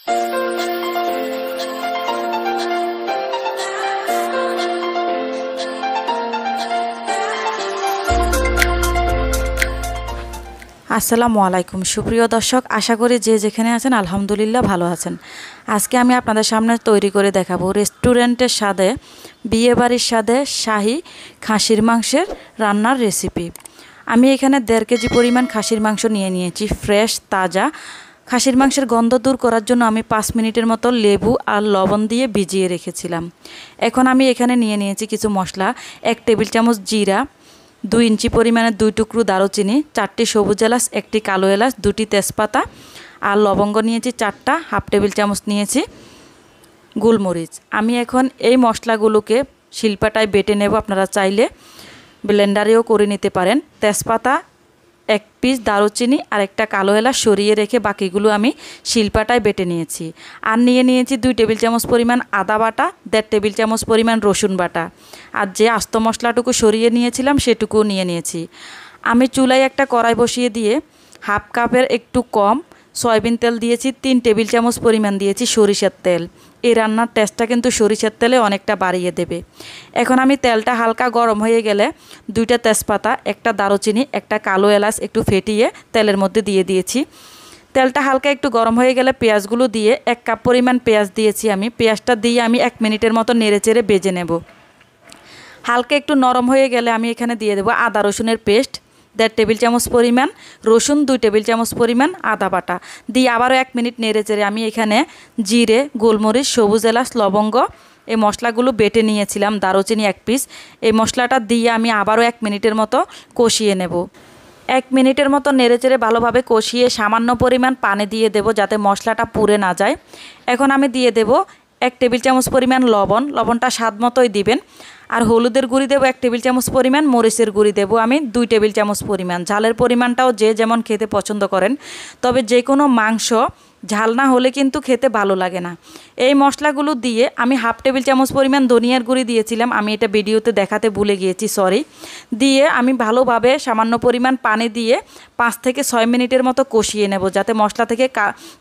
আসসালামু আলাইকুম সুপ্রিয় দর্শক, আশা করি যে যেখানে আছেন আলহামদুলিল্লাহ ভালো আছেন। আজকে আমি আপনাদের সামনে তৈরি করে দেখাবো রেস্টুরেন্টের স্বাদে, বিয়েবাড়ির স্বাদে শাহী খাসির মাংসের রান্নার রেসিপি। আমি এখানে 1.5 কেজি পরিমাণ খাসির মাংস নিয়ে নিয়েছি, ফ্রেশ তাজা। খাসির মাংসের গন্ধ দূর করার জন্য আমি 5 মিনিটের মতো লেবু আর লবণ দিয়ে ভিজিয়ে রেখেছিলাম। এখন আমি এখানে নিয়ে নিয়েছি কিছু মশলা, 1 টেবিল চামচ জিরা, 2 ইঞ্চি পরিমাণের 2 টুকরো দারুচিনি, 4টি সবুজ এলাচ, 1টি কালো এলাচ, 2টি তেজপাতা আর লবঙ্গ নিয়েছি 4টা, হাফ টেবিল চামচ নিয়েছি গোলমরিচ। আমি এখন এই মশলাগুলোকে শিলপাটায় বেটে নেব। আপনারা চাইলে ব্লেন্ডারেও করে নিতে পারেন। তেজপাতা, 1 পিস দারুচিনি আর 1টা কালো এলাচ সরিয়ে রেখে বাকিগুলো আমি শিলপাটায় বেটে নিয়েছি। আর নিয়ে নিয়েছি 2 টেবিল চামচ পরিমাণ আদা বাটা, 1.5 টেবিল চামচ পরিমাণ রসুন বাটা আর যে আস্ত মশলাটুকু সরিয়ে নিয়েছিলাম সেটুকুও নিয়ে নিয়েছি। আমি চুলায় একটা কড়াই বসিয়ে দিয়ে হাফ কাপের একটু কম সয়াবিন তেল দিয়েছি, 3 টেবিল চামচ পরিমাণ দিয়েছি সরিষার তেল। এই রান্নার টেস্টটা কিন্তু সরিষার তেলে অনেকটা বাড়িয়ে দেবে। এখন আমি তেলটা হালকা গরম হয়ে গেলে 2টা তেজপাতা, 1টা দারুচিনি, 1টা কালো এলাচ একটু ফেটিয়ে তেলের মধ্যে দিয়ে দিয়েছি। তেলটা হালকা একটু গরম হয়ে গেলে পেঁয়াজগুলো দিয়ে 1 কাপ পরিমাণ পেঁয়াজ দিয়েছি আমি। পেঁয়াজটা দিয়ে আমি 1 মিনিটের মতো নেড়েচেড়ে ভেজে নেব। হালকা একটু নরম হয়ে গেলে আমি এখানে দিয়ে দেবো আদা রসুনের পেস্ট, 1.5 টেবিল চামচ পরিমাণ রসুন, 2 টেবিল চামচ পরিমাণ আদা বাটা দিয়ে আবারও 1 মিনিট নেড়েচেড়ে আমি এখানে জিরে, গোলমরিচ, সবুজ এলাচ, লবঙ্গ এই মশলাগুলো বেটে নিয়েছিলাম, দারুচিনি 1 পিস, এই মশলাটা দিয়ে আমি আবারও 1 মিনিটের মতো কষিয়ে নেব। 1 মিনিটের মতো নেড়েচেড়ে ভালোভাবে কষিয়ে সামান্য পরিমাণ পানি দিয়ে দেব যাতে মশলাটা পুড়ে না যায়। এখন আমি দিয়ে দেব 1 টেবিল চামচ পরিমাণ লবণ, লবণটা স্বাদ মতোই দিবেন। আর হলুদের গুঁড়ি দেবো 1 টেবিল চামচ পরিমাণ, মরিচের গুঁড়ি দেবো আমি 2 টেবিল চামচ পরিমাণ। ঝালের পরিমাণটাও যে যেমন খেতে পছন্দ করেন, তবে যে কোনো মাংস ঝাল না হলে কিন্তু খেতে ভালো লাগে না। এই মশলাগুলো দিয়ে আমি হাফ টেবিল চামচ পরিমাণ ধনিয়ার গুঁড়ি দিয়েছিলাম, আমি এটা ভিডিওতে দেখাতে ভুলে গিয়েছি, সরি। দিয়ে আমি ভালোভাবে সামান্য পরিমাণ পানি দিয়ে 5 থেকে 6 মিনিটের মতো কষিয়ে নেব যাতে মশলা থেকে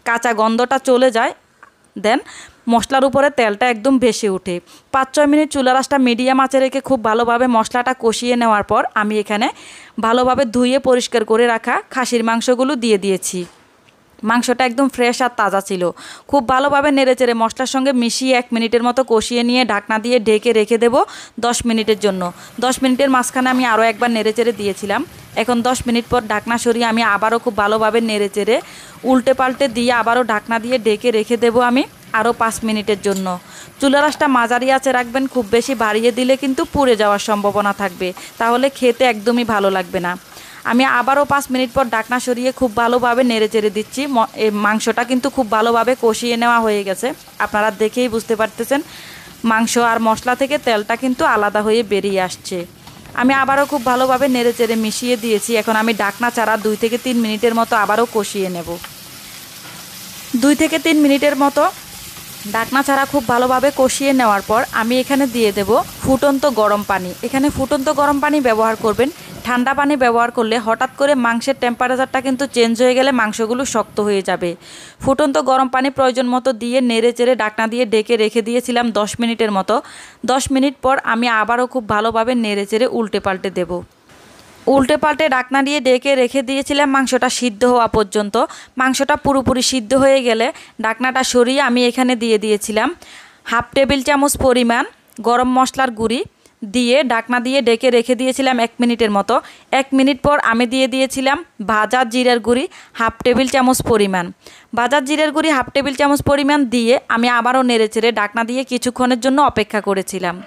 কাঁচা গন্ধটা চলে যায়। দেন মশলার উপরে তেলটা একদম ভেসে ওঠে। 5-6 মিনিট চুলার আঁচটা মিডিয়াম আঁচে রেখে খুব ভালোভাবে মশলাটা কষিয়ে নেওয়ার পর আমি এখানে ভালোভাবে ধুয়ে পরিষ্কার করে রাখা খাসির মাংসগুলো দিয়ে দিয়েছি। মাংসটা একদম ফ্রেশ আর তাজা ছিল। খুব ভালোভাবে নেড়েচেড়ে মশলার সঙ্গে মিশিয়ে 1 মিনিটের মতো কষিয়ে নিয়ে ঢাকনা দিয়ে ঢেকে রেখে দেব 10 মিনিটের জন্য। 10 মিনিটের মাঝখানে আমি আরও একবার নেড়েচেড়ে দিয়েছিলাম। এখন 10 মিনিট পর ঢাকনা সরিয়ে আমি আবারও খুব ভালোভাবে নেড়েচেড়ে উল্টে পাল্টে দিয়ে আবারও ঢাকনা দিয়ে ঢেকে রেখে দেব আমি আরও 5 মিনিটের জন্য। চুলার আঁচটা মাঝারি আঁচে রাখবেন, খুব বেশি বাড়িয়ে দিলে কিন্তু পুড়ে যাওয়ার সম্ভাবনা থাকবে, তাহলে খেতে একদমই ভালো লাগবে না। আমি আবারও 5 মিনিট পর ঢাকনা সরিয়ে খুব ভালোভাবে নেড়েচেড়ে দিচ্ছি। মাংসটা কিন্তু খুব ভালোভাবে কষিয়ে নেওয়া হয়ে গেছে, আপনারা দেখেই বুঝতে পারতেছেন মাংস আর মশলা থেকে তেলটা কিন্তু আলাদা হয়ে বেরিয়ে আসছে। আমি আবারও খুব ভালোভাবে নেড়েচেড়ে মিশিয়ে দিয়েছি। এখন আমি ঢাকনা ছাড়া 2 থেকে 3 মিনিটের মতো আবারও কষিয়ে নেব। 2 থেকে 3 মিনিটের মতো ঢাকনা ছাড়া খুব ভালোভাবে কষিয়ে নেওয়ার পর আমি এখানে দিয়ে দেব ফুটন্ত গরম পানি। এখানে ফুটন্ত গরম পানি ব্যবহার করবেন, ঠান্ডা পানি ব্যবহার করলে হঠাৎ করে মাংসের টেম্পারেচারটা কিন্তু চেঞ্জ হয়ে গেলে মাংসগুলো শক্ত হয়ে যাবে। ফুটন্ত গরম পানি প্রয়োজন মতো দিয়ে নেড়েচেড়ে ঢাকনা দিয়ে ঢেকে রেখে দিয়েছিলাম 10 মিনিটের মতো। 10 মিনিট পর আমি আবারও খুব ভালোভাবে নেড়েচেড়ে উল্টে পাল্টে দেব। উল্টে পাল্টে ঢাকনা দিয়ে ঢেকে রেখে দিয়েছিলাম মাংসটা সিদ্ধ হওয়া পর্যন্ত। মাংসটা পুরোপুরি সিদ্ধ হয়ে গেলে ঢাকনাটা সরিয়ে আমি এখানে দিয়ে দিয়েছিলাম হাফ টেবিল চামচ পরিমাণ গরম মশলার গুঁড়ি দিয়ে ঢাকনা দিয়ে ঢেকে রেখে দিয়েছিলাম 1 মিনিটের মতো। 1 মিনিট পর আমি দিয়ে দিয়েছিলাম ভাজা জিরার গুঁড়ি হাফ টেবিল চামচ পরিমাণ। ভাজা জিরার গুঁড়ি হাফ টেবিল চামচ পরিমাণ দিয়ে আমি আবারও নেড়েচেড়ে ঢাকনা দিয়ে কিছুক্ষণের জন্য অপেক্ষা করেছিলাম।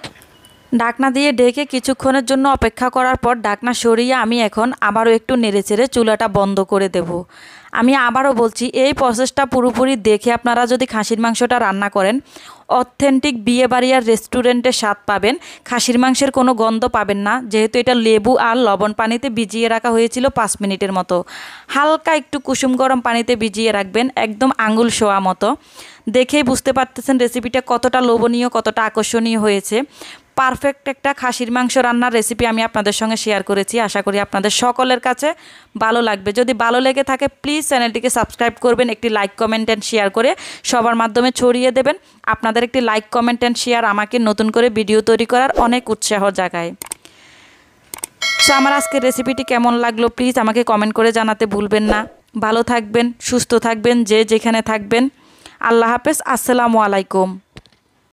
ঢাকনা দিয়ে ঢেকে কিছুক্ষণের জন্য অপেক্ষা করার পর ঢাকনা সরিয়ে আমি এখন আবারও একটু নেড়েচেড়ে চুলাটা বন্ধ করে দেব। আমি আবারও বলছি, এই প্রসেসটা পুরোপুরি দেখে আপনারা যদি খাসির মাংসটা রান্না করেন অথেন্টিক বিয়েবাড়ি আর রেস্টুরেন্টের স্বাদ পাবেন। খাসির মাংসের কোনো গন্ধ পাবেন না, যেহেতু এটা লেবু আর লবণ পানিতে ভিজিয়ে রাখা হয়েছিল 5 মিনিটের মতো। হালকা একটু কুসুম গরম পানিতে ভিজিয়ে রাখবেন, একদম আঙুল শোয়া মতো। দেখেই বুঝতে পারতেছেন রেসিপিটা কতটা লোভনীয়, কতটা আকর্ষণীয় হয়েছে। পারফেক্ট একটা খাসির মাংস রান্নার রেসিপি আমি আপনাদের সঙ্গে শেয়ার করেছি। আশা করি আপনাদের সকলের কাছে ভালো লাগবে। যদি ভালো লেগে থাকে প্লিজ চ্যানেলটিকে সাবস্ক্রাইব করবেন, একটি লাইক কমেন্ট অ্যান্ড শেয়ার করে সবার মাধ্যমে ছড়িয়ে দেবেন। আপনাদের একটি লাইক কমেন্ট অ্যান্ড শেয়ার আমাকে নতুন করে ভিডিও তৈরি করার অনেক উৎসাহ জাগায়। সো আমার আজকের রেসিপিটি কেমন লাগলো প্লিজ আমাকে কমেন্ট করে জানাতে ভুলবেন না। ভালো থাকবেন, সুস্থ থাকবেন, যে যেখানে থাকবেন। আল্লাহ হাফেজ। আসসালামু আলাইকুম।